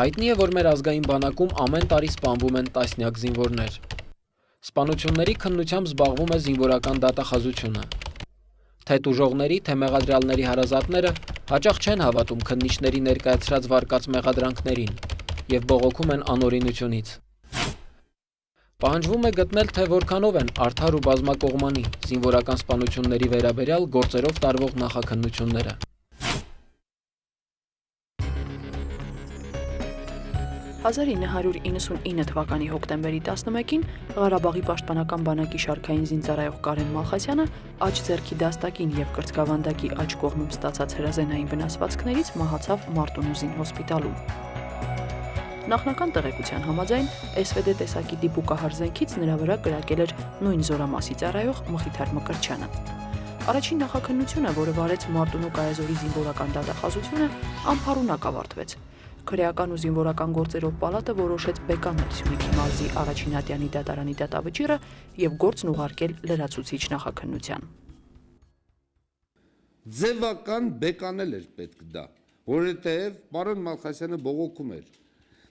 Հայտնի է, որ մեր ազգային բանակում ամեն տարի սպանվում են տասնյակ զինվորներ։ Սպանությունների քննությամբ զբաղվում է զինվորական դատախազությունը։ Թե տուժողների, թե մեղադրյալների հարազատները հաճախ չեն հավատում քննիչների ներկայացրած վարկած մեղադրանքներին եւ բողոքում են անօրինությունից։ Պահանջվում է գտնել, թե որքանով են արդար ու բազմակողմանի զինվորական սպանությունների վերաբերյալ գործերով տարվող նախաքննությունները։ 1999 թվականի հոկտեմբերի 11-ին Ղարաբաղի պաշտպանական բանակի շարքային զինծառայող Կարեն Մալխասյանը աջ ձեռքի դաստակին եւ կրծքավանդակի աջ կողմում ստացած հրազենային վնասվածքներից մահացավ Մարտունու զինհոսպիտալում։ Նախնական տեղեկության համաձայն ՍՎԴ տեսակի դիպուկահար զենքից նրա վրա կրակել էր նույն զորամասի ծառայող Մխիթար Մկրտչյանը։ Առաջին նախաքննությունը, որը վարեց Մարտունու կայազորի զինվորական դատախազությունը, անփառունակ ավարտվեց։ Քրեական ու զինվորական գործերով պալատը որոշեց բեկանել Սյունիքի մարզի առաջին ատյանի դատարանի դատավճիռը եւ գործն ուղարկել լրացուցիչ նախաքննության։ Ձևական բեկանել էր պետք դա, որովհետեւ պարոն Մալխասյանը բողոքում էր։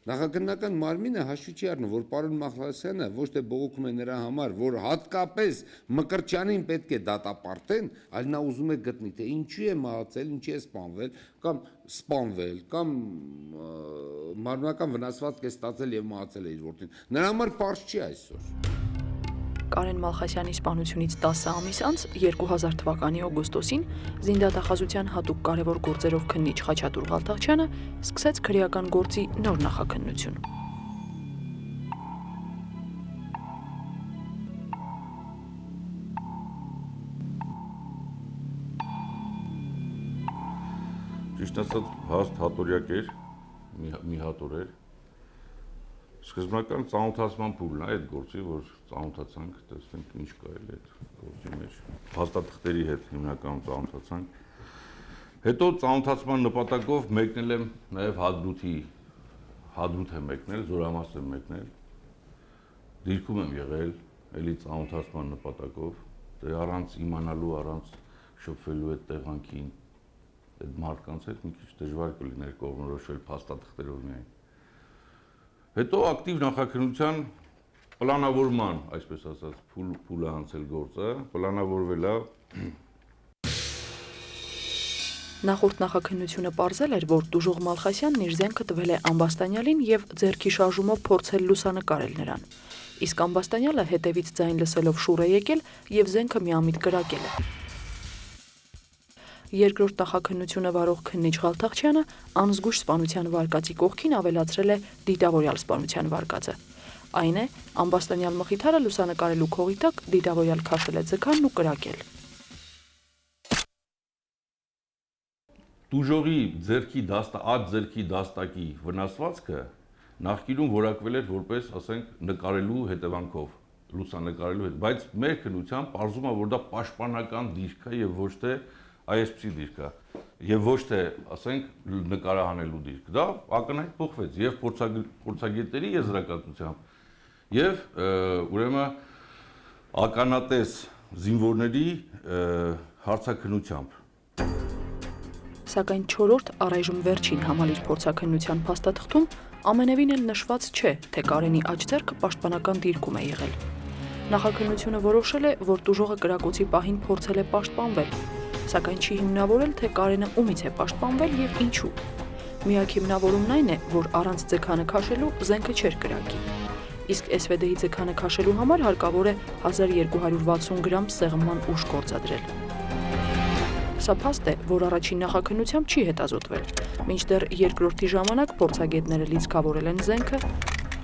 Նախաքննական մարմինը հաշվի չի առնում, որ պարոն Մալխասյանը ոչ թե բողոքում է նրա համար, որ հատկապես Մկրտչյանին պետք է դատապարտեն, այլ նա ուզում է գտնի, թե ինչու է մահացել, ինչի է սպանվել, կամ մարմնական վնասվածք է ստացել եւ մահացել է իր որդին։ Նրա համար պարզ չի այսօր։ Կարեն Մալխասյանի սպանությունից 10 ամիս անց 2000 թվականի օգոստոսին զինդատախազության հատուկ կարևոր գործերով քննիչ Խաչատուր Ղալթաղչյանը սկսեց քրեական գործի նոր նախաքննություն։ Ճիշտ ասած, հաստ հատորյակ էր, մի հատոր էր։ Սկզբնական ծանոթացման փուլն է այդ գործի, որ ծանոթացանք, տեսնենք ինչ կա էլ այդ գործի մեջ։ Փաստաթղթերի հետ հիմնականում ծանոթացանք։ Հետո ծանոթացման նպատակով մեկնել եմ նաև հադրութ եմ մեկնել, զորամաս եմ մեկնել։ Դիրքում եմ եղել, էլի ծանոթացման նպատակով, դե առանց իմանալու, առանց շփվելու այդ տեղանքին, այդ մարդկանց հետ մի քիչ դժվար կլիներ կողմնորոշել փաստաթղթերով միայն։ Հետո ակտիվ նախաքննության պլանավորման, այսպես ասած, փուլը անցել գործը, պլանավորվել է։ Նախորդ նախաքննությունը պարզել էր, որ տուժող Մալխասյանն իր զենքը տվել է Ամբաստանյալին եւ ձեռքի շարժումով փորձել լուսանկարել նրան։ Իսկ Ամբաստանյալը հետևից ձայն լսելով շուռ է եկել եւ զենքը միամիտ կրակել է։ Երկրորդ նախաքննությունը վարող քննիչ Ղալթաղչյանը անզգույշ սպանության վարկածի կողքին ավելացրել է դիտավորյալ սպանության վարկածը։ Այն է, Ամբաստանյալ Մխիթարը լուսանկարելու քողի տակ դիտավորյալ քաշել է ձգանն ու կրակել։ Տուժողի աջ ձեռքի դաստակի վնասվածքը նախկինում որակվել էր որպես, ասենք, նկարելու հետևանքով, լուսանկարելու հետ, բայց մեր քննությամբ պարզում է, որ դա պաշտպանական դիրք է եւ ոչ թե այսպիսի դիրք է, եւ ոչ թե, ասենք, նկարահանելու դիրք։ Դա ակնհայտ փոխվեց եւ փորձագետների եզրակացությամբ եւ ուրեմն ականատես զինվորների հարցաքննությամբ։ Սակայն 4-րդ առայժմ վերջին համալիր փորձաքննության փաստաթղթում ամենևին էլ նշված չէ, թե Կարենի աջ ձեռքը պաշտպանական դիրքում է եղել։ Նախաքննությունը որոշել է, որ տուժողը կրակոցի պահին փորձել է պաշտպանվել, սակայն չի հիմնավորել, թե Կարենը ումից է պաշտպանվել եւ ինչու։ Միակ հիմնավորումն այն է, որ առանց ձգանը քաշելու զենքը չէր կրակի։ Իսկ ՍՎԴ-ի ձգանը քաշելու համար հարկավոր է 1260 գրամ սեղմման ուժ գործադրել։ Սա փաստ է, որ առաջին նախաքննությամբ չի հետազոտվել, մինչդեռ երկրորդի ժամանակ փորձագետները լիցքավորել են զենքը,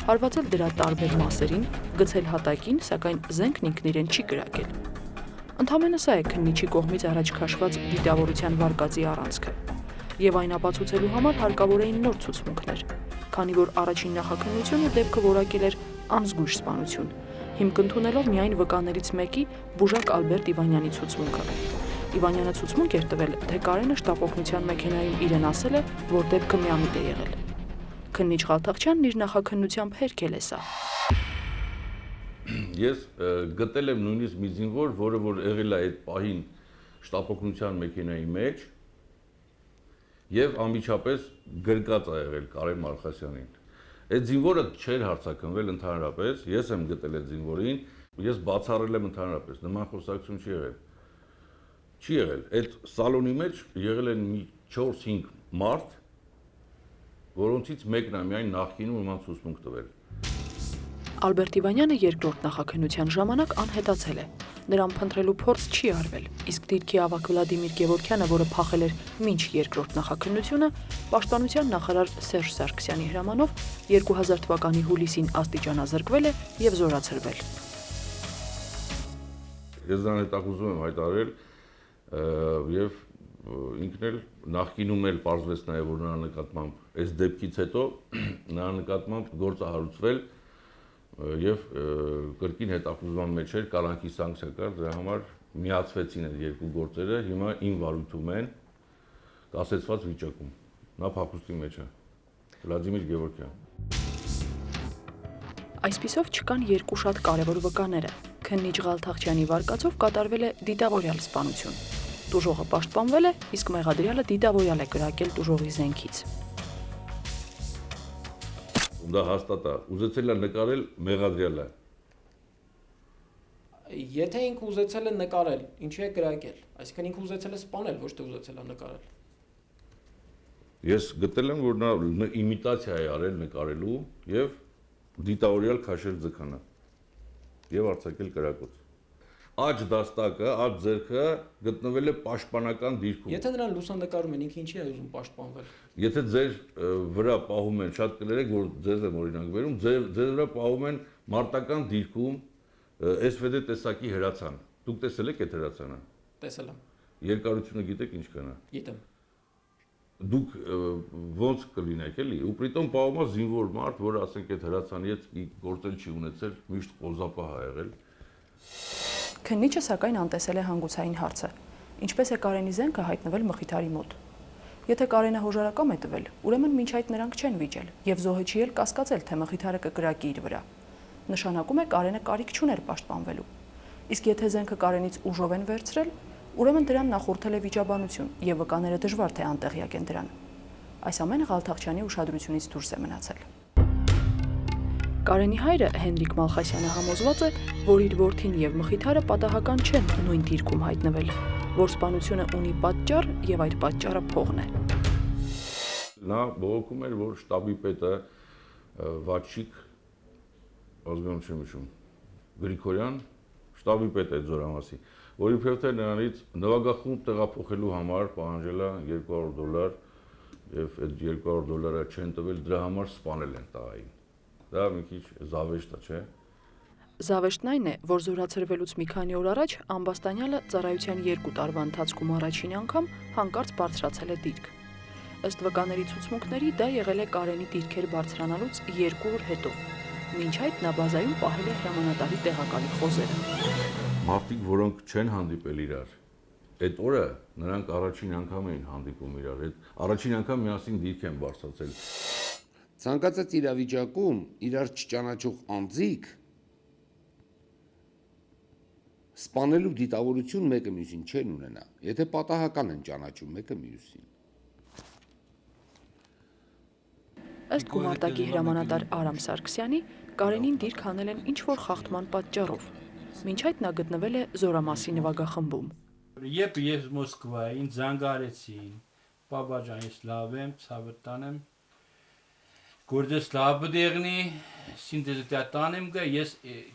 հարվածել դրա տարբեր մասերին, գցել հատակին, սակայն զենքն ինքն իրեն չի կրակել։ Ընդամենը սա է քննիչի կողմից առաջ քաշված դիտավորության վարկածի առանցքը, եւ այն ապացուցելու համար հարկավոր էին նոր ցուցմունքներ, քանի որ առաջին նախաքննությունը դեպքը որակել էր անզգույշ սպանություն, հիմք ընդունելով միայն վկաներից մեկի Բուժակ Ալբերտ Իվանյանի ցուցմունքը։ Իվանյանը ցուցմունք էր տվել, թե Կարենը շտապօգնության մեքենայում իրեն ասել է, որ դեպքը միամիտ է եղել։ Քննիչ Ղալթաղչյանն իր նախաքննությամբ հերքել է սա։ Ես գտել եմ նույնիսկ մի զինվոր, որը որ եղել է այդ պահին շտապօգնության մեքենայի մեջ, եւ անմիջապես գրկած ա եղել Կարեն Մալխասյանին։ Այդ զինվորը չէր հարցակնվել ընդհանրապես, ես եմ գտել այդ զինվորին, ես բացառել եմ ընդհանրապես, նման խոսակցություն չի եղել։ Չի եղել, այդ սալոնի մեջ եղել են մի 4-5 մարդ, որոնցից մեկն է միայն նախկինում իման ցուցմունք տվել։ Ալբերտ Իվանյանը երկրորդ նախաքննության ժամանակ անհետացել է։ Նրան փնտրելու փորձ չի արվել, իսկ դիրքի ավագ Վլադիմիր Գևորգյանը, որը փախել էր մինչ երկրորդ նախաքննությունը, պաշտպանության նախարար Սերժ Սարգսյանի հրամանով 2000 թվականի հուլիսին աստիճանազրկվել է եւ զորացրվել։ Ես դրան հետախուզում եմ հայտարարել եւ ինքն էլ նախկինում էլ պարզվեց նաեւ որ նրա նկատմամբ այս դեպքից հետո նրա նկատմամբ գործ է հարուցվել եւ կրկին հետախուզման մեջ էր կալանքի սանկցիա կար դրա համար միացվեցին այդ երկու գործերը հիմա իմ վարույթում են կասեցված վիճակում նա փախուստի մեջ է Վլադիմիր Գևորգյան Այսպիսով չկան երկու շատ կարևոր վկաները քննիչ Ղալթախչյանի վարկածով կատարվել է դիտավորյալ սպանություն տուժողը պաշտպանվել է իսկ մեղադրյալը դիտավորյալ է կրակել տուժողի զենքից Դա հաստատ է ուզեցել է նկարել մեղադրյալը Եթե ինքը ուզեցել է նկարել, ինչի է կրակել, այսինքն ինքը ուզեցել է սպանել, ոչ թե ուզեցել է նկարել։ Ես գտել եմ, որ նա իմիտացիա է արել նկարելու եւ դիտավորյալ քաշել ձգանը եւ արձակել կրակոց։ Աջ դաստակը, աջ ձեռքը գտնվել է պաշտպանական դիրքում։ Եթե նրան լուսանկարում են, ինքը ինչի է ուզում պաշտպանվել։ Եթե ձեր վրա պահում են, շատ կներեք, որ ձեզ եմ օրինակ վերում, ձեր վրա պահում են մարտական դիրքում SVD տեսակի հրացան։ Դուք տեսել եք այդ հրացանը։ Տեսել եմ։ Երկարությունը գիտեք ինչ կնա։ Գիտեմ։ Դուք ոնց կլինեք էլի, ու պրիտոմ պահում է զինվոր մարդ, որը ասենք այդ հրացանի հետ գործել չի ունեցել, միշտ խոզապահ ա եղել։ Քննիչը սակայն անտեսել է հանգուցային հարցը։ Ինչպես է Կարենի զենքը հայտնվել Մխիթարի մոտ։ Եթե Կարենը հոժարակամ է տվել, ուրեմն մինչ այդ նրանք չեն վիճել եւ զոհը չի էլ կասկածել, թե Մխիթարը կկրակի իր վրա։ Նշանակում է Կարենը կարիք չուներ պաշտպանվելու։ Իսկ եթե զենքը Կարենից ուժով են վերցրել, ուրեմն դրան նախորդել է վիճաբանություն եւ վկաները դժվար թե անտեղյակ են դրան։ Այս ամենը Ղալթախչյանի ուշադրությունից դուրս է մնացել։ Կարենի հայրը Հենրիկ Մալխասյանը համոզված է, որ իր որդին եւ Մխիթարը պատահական չեն նույն դիրքում հայտնվել, որ սպանությունը ունի պատճառ եւ այդ պատճառը փողն է։ Նա բողոքում էր, որ շտաբի պետը Վաչիկ ազգանուն չեմ հիշում Գրիգորյան շտաբի պետ է Զորամասի, որի իբրև նրանից նվագախումբ տեղափոխելու համար պահանջել է $200 եւ այդ $200 չեն տվել, դրա համար սպանել են տղային։ Դա մի քիչ զավեշտ է, չէ՞։ Զավեշտն այն է, որ զորացրվելուց մի քանի օր առաջ Ամբաստանյանը ծառայության 2 տարվա ընթացքում առաջին անգամ հանկարծ բարձրացել է դիրք։ Ըստ վկաների ցուցմունքների դա եղել է Կարենի դիրքեր բարձրանալուց 2 օր հետո։ Մինչ այդ նա բազայում պահել է հրամանատարի տեղակալի խոզերը։ Մարդիկ, որոնք չեն հանդիպել իրար, այդ օրը նրանք առաջին անգամ էին հանդիպում իրար, այդ առաջին անգամ միասին դիրք են բարձրացել։ Ցանկացած իրավիճակում իրար չճանաչող անձիկ սպանելու դիտավորություն մեկը մյուսին չեն ունենա, եթե պատահական են ճանաչում մեկը մյուսին։ Ըստ գումարտակի հրամանատար Արամ Սարգսյանի, Կարենին դիրք հանել են ինչ-որ խախտման պատճառով։ Մինչ այդ նա գտնվել է Զորամասի նվագախմբում։ Երբ ես Մոսկվայի ինձ զանգարեցին, «Պապա ջան, ես լավ եմ, ցավդ տանեմ»։ Գործես լավ դեղնի, սինթեզը տանեմ գա, ես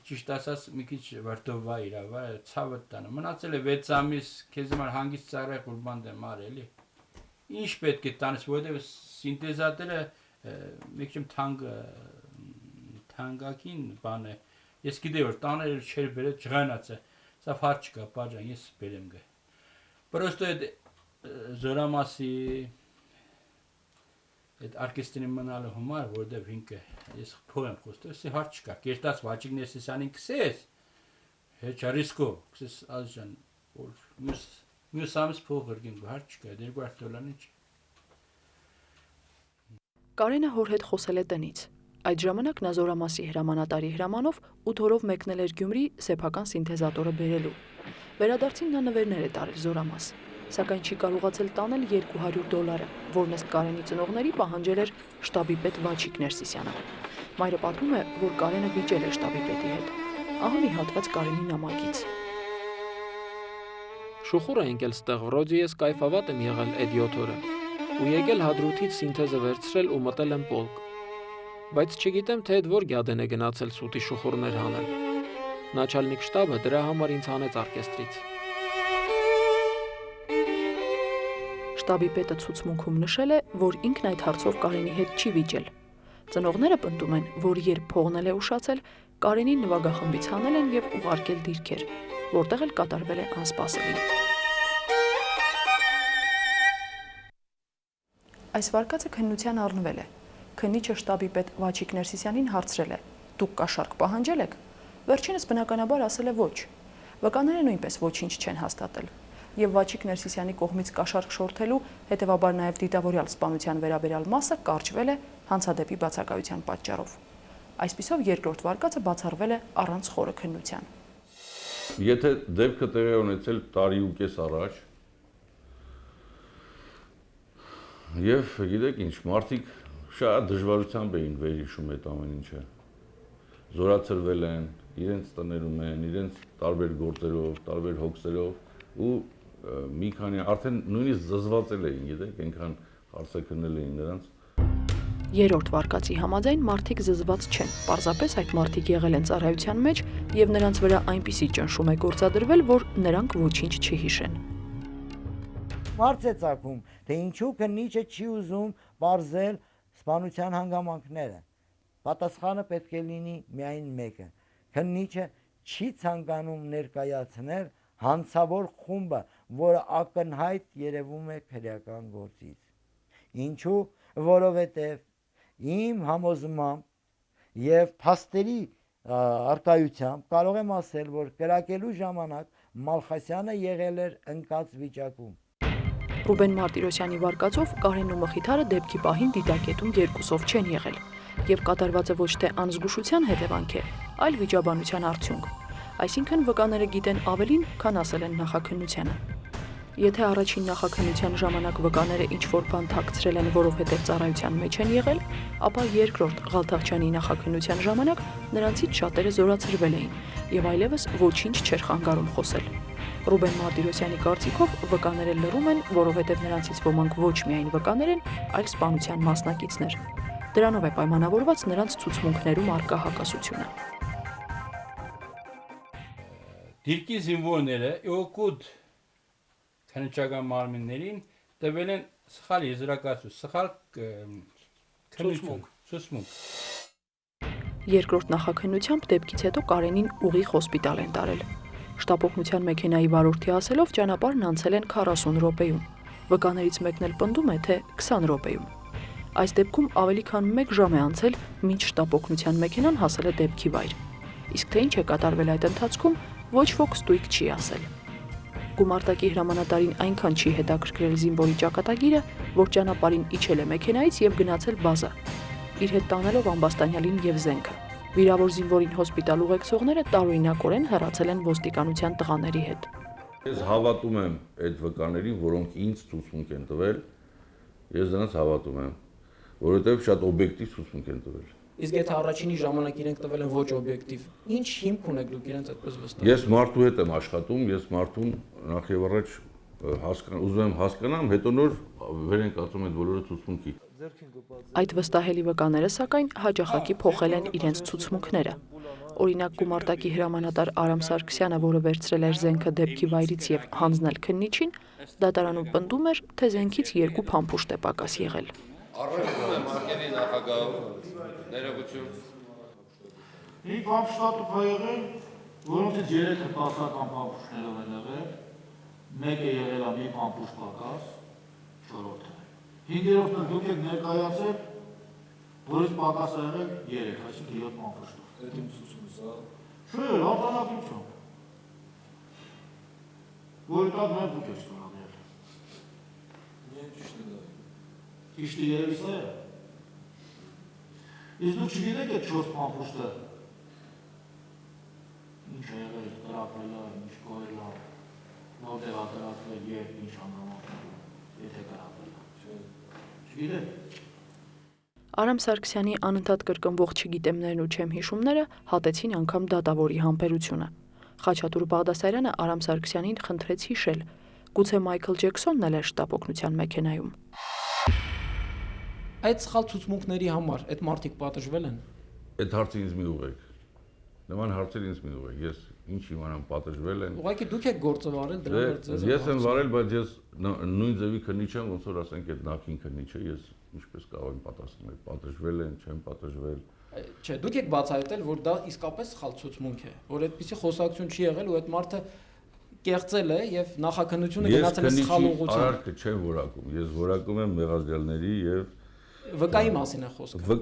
ճիշտ ասած մի քիչ վրդովվա իրավա, ցավդ տանը։ Մնացել է 6 ամիս, քեզ համար հանգիստ ծառայ ուրբան դեմ արել է։ Ինչ պետք է տանես, որովհետև սինթեզատորը մի քիչ թանկագին բան է։ Ես գիտեի որ տանել չէր բերել, ջղանած է։ Սա հարց չկա, բաժան, ես բերեմ գա։ Պրոստո այդ Զորամասի այդ արկեստրի մնալու համար, որտեղ ինքը ես փող եմ խոստել, սի հարց չկա։ Կերտած Վաչիկ Նեսիսյանին քսես, հեչ ռիսկո, քսես ազժան, որ մյուս ամիս փող գրգին, հարց չկա, $200 չի։ Կարենը հոր հետ խոսել է տնից։ Այդ ժամանակ նա Զորամասի հրամանատարի հրամանով 8 օրով մեկնել էր Գյումրի սեփական սինթեզատորը բերելու։ Վերադարձին նա նվերներ է տարել Զորամաս։ սակայն չի կարողացել տանել $200, որն ըստ Կարենի ծնողների պահանջել էր շտաբի պետ Վաչիկ Ներսիսյանը։ Մայրը պատմում է, որ Կարենը վիճել է շտաբի պետի հետ։ Ահա մի հատված Կարենի նամակից։ Շուխուր ենք էլ ստեղ, վրոդի ես կայֆավատ եմ եղել էդ 7 օրը, ու եկել հադրութից սինթեզը վերցրել ու մտել եմ պոլկ։ Բայց չգիտեմ, թե այդ որ գյադեն է գնացել սուտի շուխուրներ հանել։ Նաչալնիկ շտաբը դրա համար ինձ հանեց արկեստրից։ Շտաբի պետը ցուցմունքում նշել է, որ ինքն այդ հարցով Կարենի հետ չի վիճել։ Ծնողները պնդում են, որ երբ փողն էլ է ուշացել, Կարենին նվագախմբից հանել են եւ ուղարկել դիրքեր, որտեղ էլ կատարվել է անսպասելի։ Այս վարկածը քննության առնվել է։ Քննիչը շտաբի պետ Վաչիկ Ներսիսյանին հարցրել է. «Դուք կաշառք պահանջել եք»։ Վերջինս բնականաբար ասել է ոչ։ Վկաները նույնպես ոչինչ չեն հաստատել։ Եվ Վաչիկ Ներսիսյանի կողմից կաշառք շորթելու, հետևաբար նաև դիտավորյալ սպանության վերաբերյալ մասը կարճվել է հանցադեպի բացակայության պատճառով։ Այսպիսով երկրորդ վարկածը բացառվել է առանց խորը քննության։ Եթե դեպքը տեղի ունեցել տարի ու կես առաջ, եւ գիտեք ինչ, մարդիկ շատ դժվարությամբ էին վերհիշում այդ ամեն ինչը։ Զորացրվել են, իրենց տներում են, իրենց տարբեր գործերով, տարբեր հոգսերով ու մի քանի արդեն նույնիսկ զզվացել էին, գիտեք, այնքան հարցաքննել էին նրանց։ Երրորդ վարկածի համաձայն մարդիկ զզված չեն, պարզապես այդ մարդիկ եղել են ծառայության մեջ եւ նրանց վրա այնպիսի ճնշում է գործադրվել, որ նրանք ոչինչ չհիշեն։ Մարդ է ծագում, թե ինչու քննիչը չի ուզում բարձել սպանության հանգամանքները։ Պատասխանը պետք է լինի միայն մեկը։ Քննիչը չի ցանկանում ներկայացնել հանցավոր խումբը, որը ակնհայտ երևում է քրեական գործից։ Ինչու, որովհետև իմ համոզմամբ եւ փաստերի արկայությամբ կարող եմ ասել, որ կրակելու ժամանակ Մալխասյանը եղել էր ընկած վիճակում։ Ռուբեն Մարտիրոսյանի վարկածով Կարենն ու Մխիթարը դեպքի պահին դիտակետում երկուսով չեն եղել, եւ կատարվածը ոչ թե անզգուշության հետևանք է, այլ վիճաբանության արդյունք։ Այսինքն վկաները գիտեն ավելին, քան ասել են նախաքննությանը։ Եթե առաջին նախաքննության ժամանակ վկաները ինչ-որ բան թաքցրել են, որովհետև ծառայության մեջ են եղել, ապա երկրորդ Ղալթաղչյանի նախաքննության ժամանակ նրանցից շատերը զորացրվել էին եւ այլևս ոչինչ չէր խանգարում խոսել։ Ռուբեն Մարտիրոսյանի կարծիքով վկաները լռում են, որովհետև նրանցից ոմանք ոչ միայն վկաներ են, այլ սպանության մասնակիցներ։ Դրանով է պայմանավորված նրանց ցուցմունքներում առկա հակասությունը։ Դիրքի զինվորները օգուտ քննչական մարմիններին տվել են սխալ եզրակացություն, սխալ ցուցմունք։ Երկրորդ նախաքննությամբ դեպքից հետո Կարենին ուղիղ հոսպիտալ են տարել։ Շտապօգնության մեքենայի վարորդի ասելով ճանապարհն անցել են 40 րոպեում։ Վկաներից մեկն էլ պնդում է, թե 20 րոպեում։ Այս դեպքում ավելի քան 1 ժամ է անցել, մինչ շտապօգնության մեքենան հասել է դեպքի վայր։ Իսկ թե ինչ է կատարվել այդ ընթացքում, ոչ ոք ստույգ չի ասել։ Գումարտակի հրամանատարին այնքան չի հետաքրքրել զինվորի ճակատագիրը, որ ճանապարհին իջել է մեքենայից եւ գնացել բազա։ Իր հետ տանելով ամբաստանյալին եւ զենքը։ Վիրավոր զինվորին հոսպիտալ ուղեկցողները տարօրինակորեն հեռացել են ոստիկանության տղաների հետ։ Ես հավատում եմ այդ վկաներին, որոնք ինձ ցուցմունք են տվել, ես դրանց հավատում եմ, որովհետեւ շատ օբյեկտիվ ցուցմունք են տվել։ Իսկ եթե առաջինի ժամանակ իրենք տվել են ոչ օբյեկտիվ, ինչ հիմք ունեք դուք իրենց այդպես վստահ։ Ես մարդու հետ եմ աշխատում, ես մարդուն նախ եւ առաջ ուզում եմ հասկանամ, հետո նոր վեր են կացում այդ բոլորը ցուցմունքի։ Այդ վստահելի վկաները սակայն հաճախակի փոխել են իրենց ցուցմունքները։ Օրինակ գումարտակի հրամանատար Արամ Սարգսյանը, որը վերցրել էր զենքը դեպքի վայրից եւ հանձնել քննիչին, դատարանում պնդում էր, թե զենքից 2 փամփուշտ է պակաս եղել։ Առնչվում եմ արկելի նախագահ ներողություն։ Մի փամփուշտատուփ է եղել, որոնցից 3-ը 10-ական փամփուշտներով են եղել, մեկը եղել է մի փամփուշտ պակաս, 4-ը։ 5-րդը դուք եք ներկայացել, որից պակաս է եղել 3, այսինքն 7 փամփուշտով։ Այդ իմ ցուցումս, հա։ Չէ, արտանագրություն։ Որի տակ մենք դուք եք ստանալել։ Միայն ճիշտ է դա։ Ճիշտը երևիս է։ Իսկ դուք չգիտեք այդ 4 փամփուշտը ինչ է եղել, տրապել է, ինչ կոել է, որտեղ արտադրել եւ ինչ հանգամանքներում, եթե կրակվել։ Չգիտեք։ Արամ Սարգսյանի անընդհատ կրկնվող չգիտեմներն ու չեմ հիշումները հատեցին անգամ դատավորի համբերությունը։ Խաչատուր Բաղդասարյանը Արամ Սարգսյանին խնդրեց հիշել, գուցե Մայքլ Ջեքսոնն էլ էր շտապ օգնության մեքենայում։ Այդ սխալ ցուցմունքների համար այդ մարդիկ պատժվել են։ Այդ հարցը ինձ մի ուղեք։ Նման հարցեր ինձ մի ուղեք։ Ես ինչ իմանամ պատժվել են։ Ուղղակի դուք եք գործը վարել դրա համար ձեզ։ Ես եմ վարել, բայց ես նույն ձևի քննիչ եմ, ոնց որ ասենք այդ նախին քննիչը, ես ինչպես կարող եմ պատասխանել, պատժվել են, չեմ պատժվել։ Չէ, դուք եք բացահայտել, որ դա իսկապես սխալ ցուցմունք է, որ այդպիսի խոսակցություն չի եղել ու այդ մարդը կեղծել է եւ նախաքննությունը գնացել է սխալ ուղղությամբ։ Արարքը չեմ որակում, ես որակում եմ մեղադրյալների եւ վկայի մասին է խոսքը։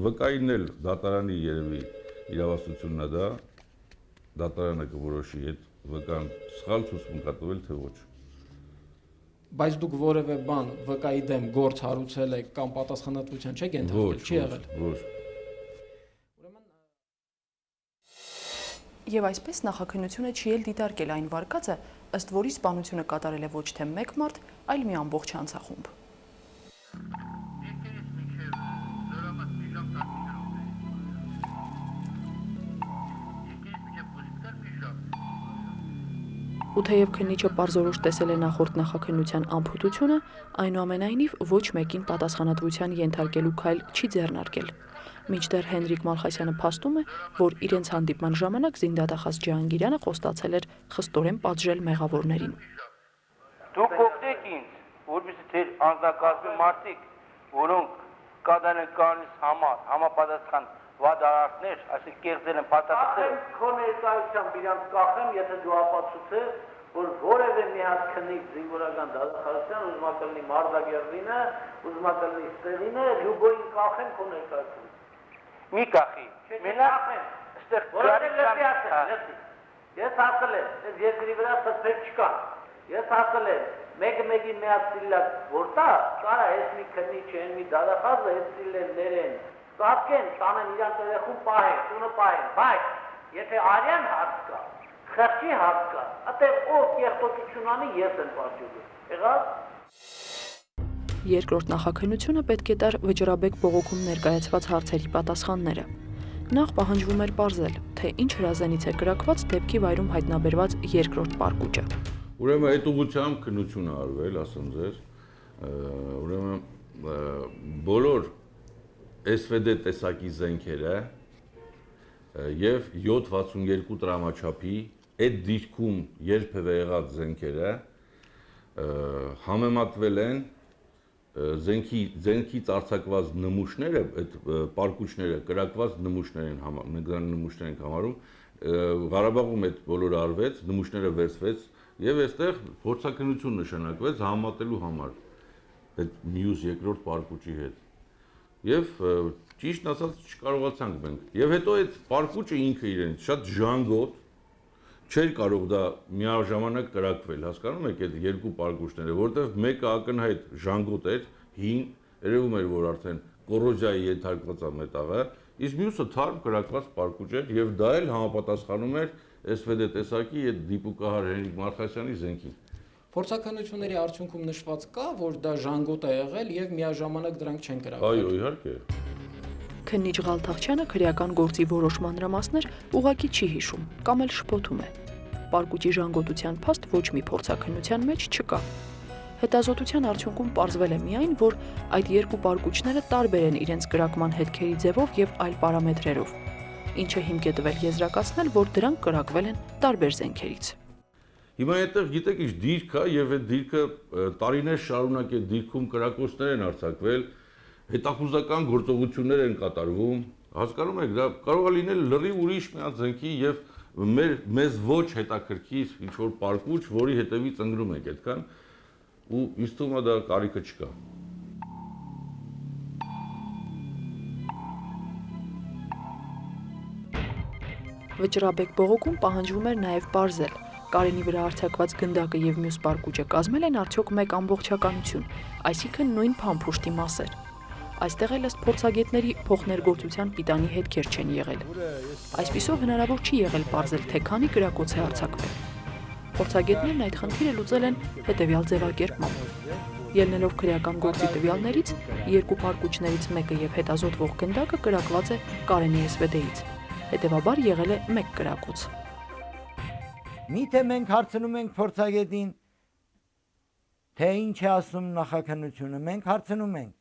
Վկային էլ դատարանի երևի իրավասությունն է դա, դատարանը կորոշի այդ վկան սխալ ցուցմունք տվել թե ոչ։ Բայց դուք որևէ բան վկայի դեմ գործ հարուցել եք կամ պատասխանատվության չեք ենթարկել, չի եղել։ Ոչ։ Եվ այսպես նախաքննությունը չի էլ դիտարկել այն վարկածը, ըստ որի սպանությունը կատարել է ոչ թե մեկ մարդ, այլ մի ամբողջ հանցախումբ։ Ու թեև քննիչը պարզորոշ տեսել է նախորդ նախաքննության անփութությունը, այնուամենայնիվ ոչ մեկին պատասխանատվության ենթարկելու քայլ չի ձեռնարկել։ Մինչդեռ Հենրիկ Մալխասյանը փաստում է, որ իրենց հանդիպման ժամանակ զինդատախազ Ջահանգիրյանը խոստացել էր խստորեն պատժել մեղավորներին։ Դուք օգնեք ինձ, որպեսզի թե անձնակազմի մարդիկ, որոնք կատարել են կանոնից համապատասխան վատ արարքներ, այսինքն կեղծել են փաստաթղթեր։ Քո ներկայությամբ իրանց կախեմ, եթե դու ապացուցես, որ որևէ մի հատ քննիչ զինվորական դատախազության ուզում է կլինի Մարտակերտինը, ուզում է կլինի Ստեղինը, լյուբոյին կախեմ քո ներկայությամբ։ Մի կախի։ Մենակ այստեղ գրարի։ Ես ասել եմ, այս երկրի վրա սփռեք չկա։ Ես ասել եմ, մեկը միացիլա որտա, կարա այս մի քննիչ են, մի դատախազը այս սիլներն Սատկեն, տանեն իրանց երեխուն պահեն, տունը պահեն, բայց եթե արյան հարց կա, խղճի հարց կա, այդեղ ով կեղտոտություն անի, ես եմ պատճուղը, եղավ։ Երկրորդ նախաքննությունը պետք է տար Վճռաբեկ բողոքում ներկայացված հարցերի պատասխանները։ Նախ պահանջվում էր պարզել, թե ինչ հրազենից է կրակված դեպքի վայրում հայտնաբերված երկրորդ պարկուճը։ Ուրեմն այդ ուղղությամբ քննություն է արվել, ասեմ ձեզ, ուրեմն բոլոր SVD տեսակի զենքերը եւ 762 տրամաչափի այդ դիրքում երբևէ եղած զենքերը համեմատվել են զենքից արձակված նմուշները, այդ պարկուճները կրակված նմուշներ են մենք դրանք նմուշներ ենք համարում, Ղարաբաղում այդ բոլորը արվեց, նմուշները վերցվեց եւ այստեղ փորձաքննություն նշանակվեց համատելու համար այդ մյուս երկրորդ պարկուճի հետ։ Եվ ճիշտ ասած չկարողացանք մենք։ Եվ հետո այդ պարկուճը ինքը իրենից շատ ժանգոտ չէր կարող դա միաժամանակ կրակվել, հասկանում եք այդ երկու պարկուճները, որովհետև մեկը ակնհայտ ժանգոտ էր, հին, երևում էր, որ արդեն կոռոզիայի ենթարկված է մետաղը, իսկ մյուսը թարմ կրակված պարկուճ էր եւ դա էլ համապատասխանում էր SVD տեսակի այդ դիպուկահար Հենրիկ Մալխասյանի զենքին։ Փորձաքննությունների արդյունքում նշված կա, որ դա ժանգոտ է եղել եւ միաժամանակ դրանք չեն կրակվել։ Այո, իհարկե։ Քննիչ Ղալթախչյանը քրեական գործի որոշ մանրամասներ ուղղակի չի հիշում կամ էլ շփոթում է։ Պարկուճի ժանգոտության փաստ ոչ մի փորձաքննության մեջ չկա։ Հետազոտության արդյունքում պարզվել է միայն, որ այդ երկու պարկուճները տարբեր են իրենց կրակման հետքերի ձևով եւ այլ պարամետրերով, ինչը հիմք է տվել եզրակացնել, որ դրանք կրակվել են տարբեր զենքերից։ Հիմա այդտեղ գիտեք ինչ դիրք է եւ այդ դիրքը տարիներ շարունակ այդ դիրքում կրակոցներ են արձակվել, հետախուզական գործողություններ են կատարվում, հասկանում եք, դա կարող է լինել լրիվ ուրիշ մի հատ զենքի եւ մեզ ոչ հետաքրքիր ինչ որ պարկուճ, որի հետևից ընկնում ենք այդքան ու ինձ թվում է դա կարիքը չկա։ Վճռաբեկ բողոքում պահանջվում էր նաեւ պարզել Կարենի վրա արձակված գնդակը եւ մյուս պարկուճը կազմել են արդյոք մեկ ամբողջականություն, այսինքն նույն փամփուշտի մասեր։ Այստեղ էլ ըստ փորձագետների փոխներգործության պիտանի հետքեր չեն եղել։ Այսպիսով հնարավոր չի եղել պարզել, թե քանի կրակոց է արձակվել։ Փորձագետներն այդ խնդիրը լուծել են հետևյալ ձևակերպմամբ։ Ելնելով քրեական գործի տվյալներից, երկու փարկուճներից մեկը եւ հետազոտվող գնդակը կրակված է Կարենի SVD-ից։ Հետևաբար եղել է 1 կրակոց։ Միթե մենք հարցնում ենք փորձագետին, թե ինչ է ասում նախաքննությունը, մենք հարցնում ենք,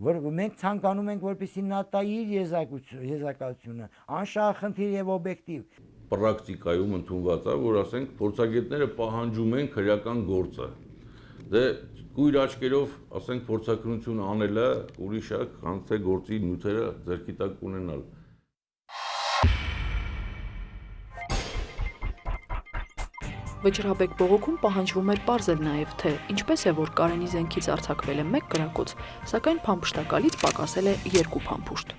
որ մենք ցանկանում ենք, որպեսզի նա տա իր եզրակացությունը, անշահախնդիր եւ օբյեկտիվ։ Պրակտիկայում ընդունված է, որ ասենք փորձագետները պահանջում են քրեական գործը։ Դե կույր աչքերով, ասենք փորձակնությունը անելը ուրիշ է, քան թե գործի նյութերը ձեռքի տակ ունենալ։ Վճռաբեկ բողոքում պահանջվում էր պարզել նաև, թե ինչպես է, որ Կարենի զենքից արձակվել է 1 կրակոց, սակայն փամփշտակալից պակասել է 2 փամփուշտ։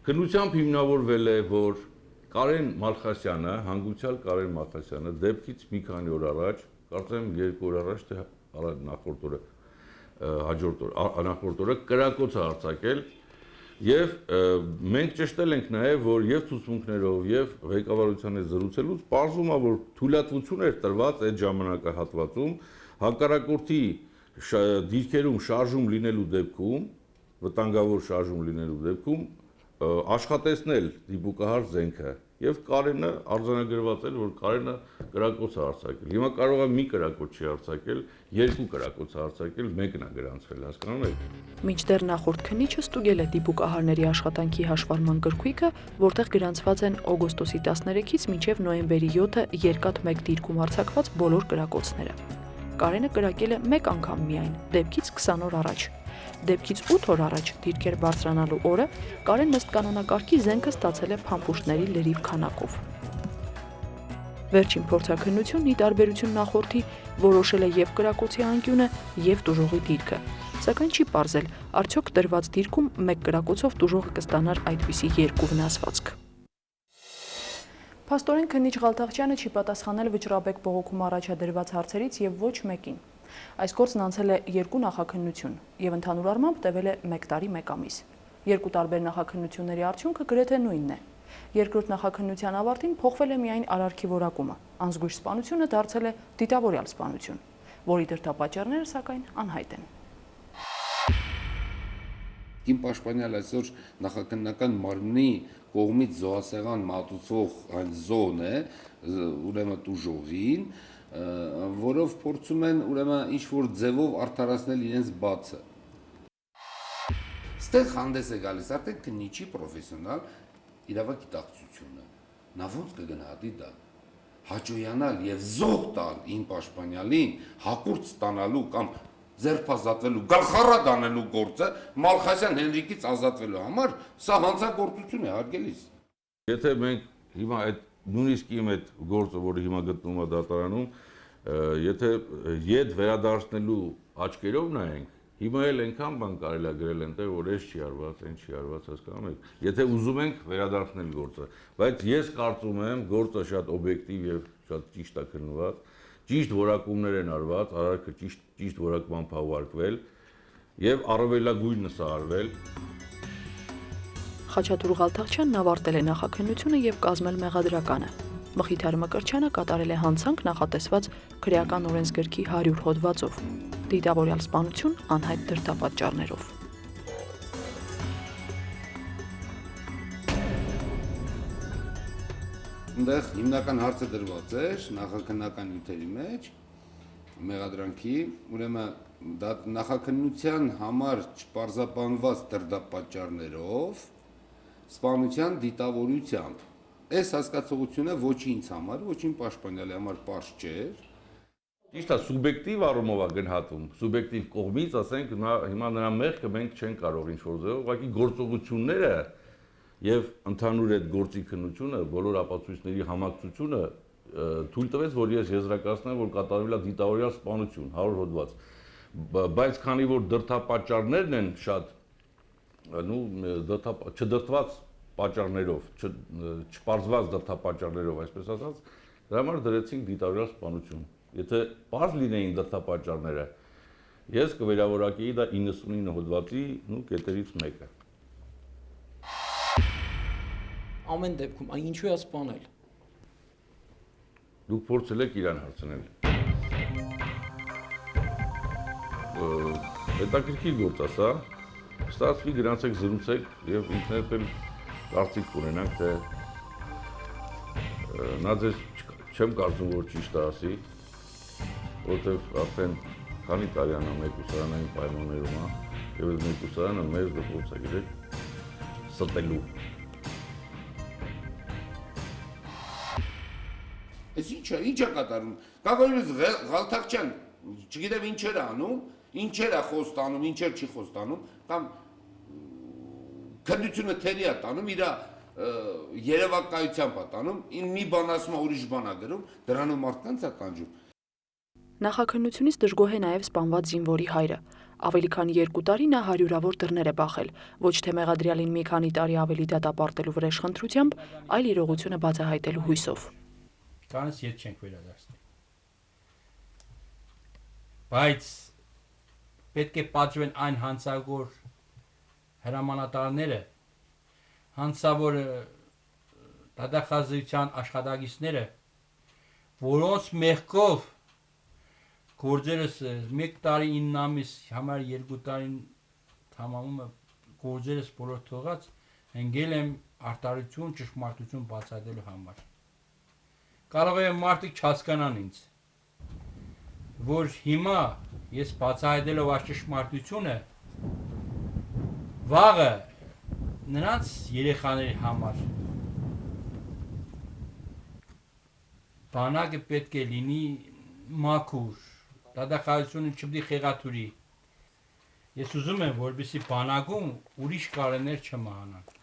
Քննությամբ հիմնավորվել է, որ Կարեն Մալխասյանը, հանգուցյալ Կարեն Մալխասյանը դեպքից մի քանի օր առաջ, կարծեմ 2 օր առաջ, թե նախորդ օրը, նախորդ օրը կրակոց է արձակել եւ մենք ճշտել ենք նաեւ, որ եւ ցուցմունքներով եւ ղեկավարության հետ զրուցելուց պարզվում է, որ թույլատվություն էր տրված այդ ժամանակահատվածում հակառակորդի դիրքերում շարժում լինելու դեպքում, վտանգավոր շարժում լինելու դեպքում աշխատեցնել դիպուկահար զենքը եւ Կարենը արձանագրված էր, որ Կարենը կրակոց է արձակել։ Հիմա կարող է մի կրակոց չի արձակել, 2 կրակոց է արձակել, մեկն է գրանցվել, հասկանում եք։ Մինչդեռ նախորդ քննիչը ստուգել է դիպուկահարների աշխատանքի հաշվառման գրքույկը, որտեղ գրանցված են օգոստոսի 13-ից մինչև նոյեմբերի 7-ը երկաթ 1 դիրքում արձակված բոլոր կրակոցները։ Կարենը կրակել է 1 անգամ միայն, դեպքից 20 օր առաջ։ Դեպքից 8 օր առաջ դիրքեր բարձրանալու օրը Կարեն ըստ կանոնակարգի զենքը ստացել է փամփուշտների լրիվ քանակով։ Վերջին փորձաքննությունն ի տարբերություն նախորդի որոշել է եւ կրակոցի անկյունը եւ տուժողի դիրքը, սակայն չի պարզել, արդյոք տրված դիրքում 1 կրակոցով տուժողը կստանար այդպիսի 2 վնասվածք։ Փաստորեն քննիչ Ղալթախչյանը չի պատասխանել վճռաբեկ բողոքում առաջադրված հարցերից եւ ոչ մեկին։ Այս գործն անցել է 2 նախաքննություն եւ ընդհանուր առմամբ տևել է 1 տարի 1 ամիս։ 2 տարբեր նախաքննությունների արդյունքը գրեթե նույնն է։ Երկրորդ նախաքննության ավարտին փոխվել է միայն արարքի որակումը, անզգույշ սպանությունը դարձել է դիտավորյալ սպանություն, որի դրդապատճառները սակայն անհայտ են։ Իմ պաշտպանյալ այսօր նախաքննական մարմնի կողմից զոհասեղան մատուցող այն զոն է, ուրեմն տուժողին, որով փորձում են ուրեմն ինչ-որ ձևով արդարացնել իրենց բացը։ Ստեղ հանդես է գալիս արդեն քննիչի պրոֆեսիոնալ իրավագիտակցությունը։ Նա ոնց կգնահատի դա։ Հաջողանալ եւ զոհ տալ իմ պաշտպանյալին հակուրտ ստանալու կամ ձերբազատվելու, գլխառատ անելու գործը Մալխասյան Հենրիկից ազատվելու համար, սա հանցագործություն է, հարգելիս։ Եթե մենք հիմա այդ նույնիսկ իմ այդ գործը, որը հիմա գտնվում է դատարանում, եթե ետ վերադարձնելու աչքերով նայենք, հիմա էլ այնքան բան կարելի է գրել այնտեղ, որ այս չի արված, այն չի արված, հասկանում եք։ Եթե ուզում ենք վերադարձնել գործը, բայց ես կարծում եմ, գործը շատ օբյեկտիվ եւ շատ ճիշտ է քննված, ճիշտ որակումներ են արված, արարքը ճիշտ որակմամբ հավաքվել եւ առավելագույնս արվել։ Խաչատուր Ղալթախչյանն ավարտել է նախաքննությունը եւ կազմել մեղադրականը։ Մխիթար Մկրտչյանը կատարել է հանցանք նախատեսված քրեական օրենսգրքի 100 հոդվածով։ Դիտավորյալ սպանություն անհայտ դրդապատճառներով։ Այնտեղ հիմնական հարցը դրված էր նախաքննական նյութերի մեջ մեղադրանքի, ուրեմն դա նախաքննության համար չպարզաբանված դրդապատճառներով սպանության դիտավորությամբ։ Այս հասկացողությունը ոչ ինձ համար, ոչ իմ պաշտպանյալի համար պարզ չէր։ Ճիշտ է, սուբյեկտիվ առումով է գնահատում, սուբյեկտիվ կողմից, ասենք, հիմա նրա մեղքը մենք չենք կարող ինչ-որ ձևով, ուղղակի գործողությունները եւ ընդհանուր այդ գործի քննությունը, բոլոր ապացույցների համակցությունը թույլ տվեց, որ ես եզրակացնեմ, որ կատարվել է դիտավորյալ սպանություն 100 հոդված։ Բայց քանի որ դրդապատճառներն են շատ, չդրդված պատճառներով, չպարզված դրդապատճառներով, այսպես ասած, դրա համար դրեցինք դիտավորյալ սպանություն։ Եթե պարզ լինեին դրդապատճառները, ես կվերավորակեի դա 99 հոդվածի կետերից մեկը։ Ամեն դեպքում, այն ինչու է սպանել։ Դուք փորձել եք իրան հարցնել։ Հետաքրքիր գործ է սա։ Ստացվի գրանցեք զրուցեք եւ ինքներդ էլ կարծիք ունենաք, թե նա ձեզ չեմ կարծում, որ ճիշտ է ասի, որտեղ արդեն քանի տարի անա մեկուսարանային պայմաններում է եւ այդ մեկուսարանը մեր դպրոցը գիտեք ստելու։ Այս ինչ է կատարում։ Կակոյնս Ղալթակչյան, չգիտեմ ինչեր է անում, ինչեր է խոստանում, ինչեր չի խոստանում, կամ քննությունը թերի է տանում, իր երևակայությամբ է տանում, մի բան ասում է, ուրիշ բան է գրում, դրանով մարդկանց է տանջում։ Նախաքննությունից դժգոհ է նաև սպանված զինվորի հայրը։ Ավելի քան 2 տարի նա հարյուրավոր դռներ է բախել, ոչ թե մեղադրյալին մի քանի տարի ավելի դատապարտելու վրեժխնդրությամբ, այլ իրողությունը բացահայտելու հույսով։ Կանս ետ չենք վերադարձնի։ Բայց պետք է պատժվեն այն հանցավոր հրամանատարները, հանցավոր դատախազության աշխատակիցները, որոնց մեղքով գործերս 1 տարի 9 ամիս, համար 2 տարին թամամումը գործերս բոլոր թողած, ընկել եմ արտարություն, ճշմարտություն բացահայտելու համար։ Կարող է մարդիկ չհասկանան ինձ, որ հիմա ես բացահայտելով այս ճշմարտությունը վաղը նրանց երեխաների համար բանակը պետք է լինի մաքուր, դատախազությունը չպետք է խեղաթյուրի։ Ես ուզում եմ, որպեսզի բանակում ուրիշ կարեններ չմահանան։